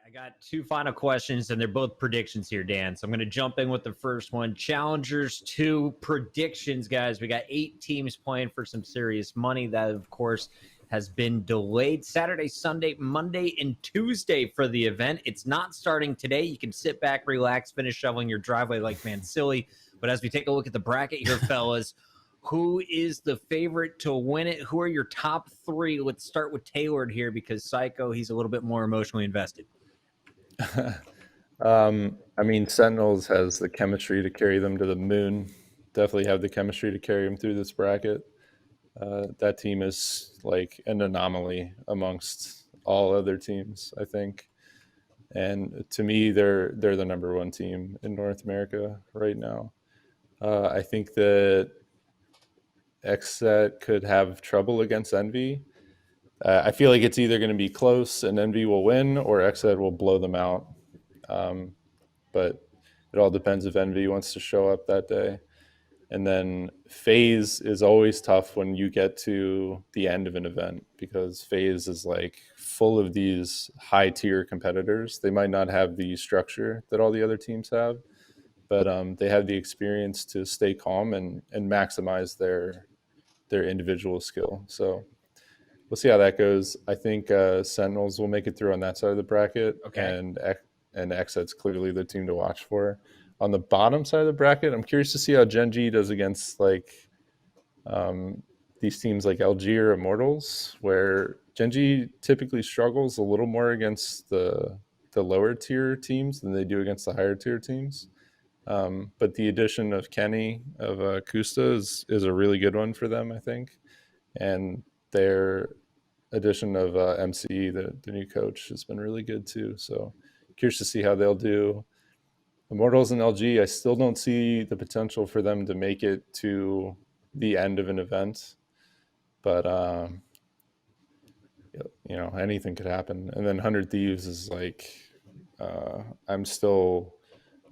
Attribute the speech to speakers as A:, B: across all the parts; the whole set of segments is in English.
A: I got two final questions, and they're both predictions here, Dan. So I'm going to jump in with the first one. Challengers 2 predictions, guys. We got 8 teams playing for some serious money. That, of course, has been delayed Saturday, Sunday, Monday, and Tuesday for the event. It's not starting today. You can sit back, relax, finish shoveling your driveway like man silly. But as we take a look at the bracket here, fellas, who is the favorite to win it? Who are your top 3? Let's start with Tailored here because Syyko, he's a little bit more emotionally invested.
B: I mean, Sentinels has the chemistry to carry them to the moon. Definitely have the chemistry to carry them through this bracket. That team is like an anomaly amongst all other teams, I think. And to me, they're the number 1 team in North America right now. I think that Xset could have trouble against Envy. I feel like it's either going to be close and Envy will win or Xset will blow them out. But it all depends if Envy wants to show up that day. And then FaZe is always tough when you get to the end of an event because FaZe is like full of these high tier competitors. They might not have the structure that all the other teams have, but they have the experience to stay calm and maximize their individual skill. So we'll see how that goes. I think Sentinels will make it through on that side of the bracket.
A: Okay.
B: And Xset's clearly the team to watch for. On the bottom side of the bracket, I'm curious to see how Gen G does against like these teams like LG or Immortals, where Gen G typically struggles a little more against the lower tier teams than they do against the higher tier teams. But the addition of Kenny of Kusta is a really good one for them, I think. And their addition of MC, the new coach, has been really good too. So curious to see how they'll do. Immortals and LG, I still don't see the potential for them to make it to the end of an event. But, anything could happen. And then 100 Thieves is like, I'm still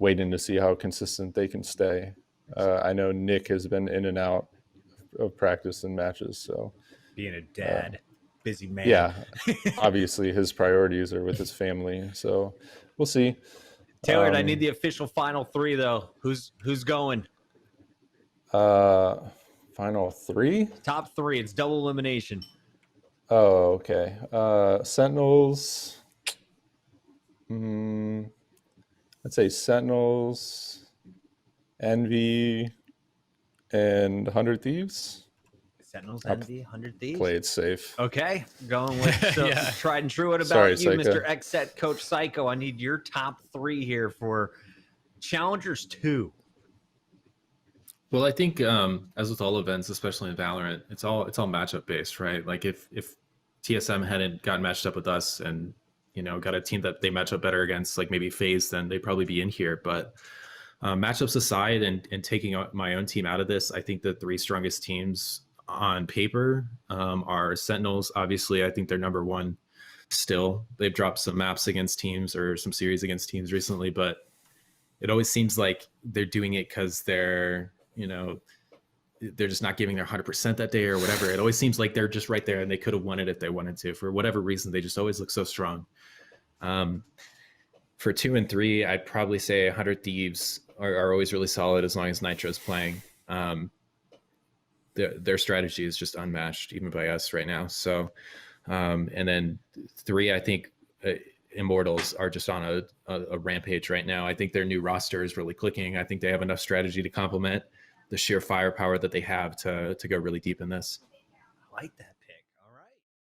B: waiting to see how consistent they can stay. I know Nick has been in and out of practice and matches. So
A: being a dad, busy man.
B: Yeah, obviously his priorities are with his family. So we'll see.
A: Tailored, I need the official final 3 though. Who's going?
B: Final 3?
A: Top 3. It's double elimination.
B: Oh, okay. Sentinels. I'd say Sentinels, Envy, and 100 Thieves.
A: Sentinels, Envy, 100 Thieves.
B: Play it safe.
A: Okay, going with
C: Yeah.
A: tried and true. What about
B: Sorry,
A: you,
B: Syyko.
A: Mr. Xset Coach Syyko? I need your top 3 here for Challengers 2.
C: Well, I think as with all events, especially in Valorant, it's all matchup based, right? Like if TSM hadn't gotten matched up with us and got a team that they match up better against, like maybe FaZe, then they'd probably be in here. But matchups aside, and taking my own team out of this, I think the 3 strongest teams on paper are Sentinels. Obviously, I think they're number 1 still. They've dropped some maps against teams or some series against teams recently, but it always seems like they're doing it because they're just not giving their 100% that day or whatever. It always seems like they're just right there and they could have won it if they wanted to. For whatever reason, they just always look so strong. For 2 and 3, I'd probably say 100 Thieves are always really solid as long as Nitro's playing. Their strategy is just unmatched, even by us right now. So, and then 3, I think Immortals are just on a rampage right now. I think their new roster is really clicking. I think they have enough strategy to complement the sheer firepower that they have to go really deep in this.
A: I like that.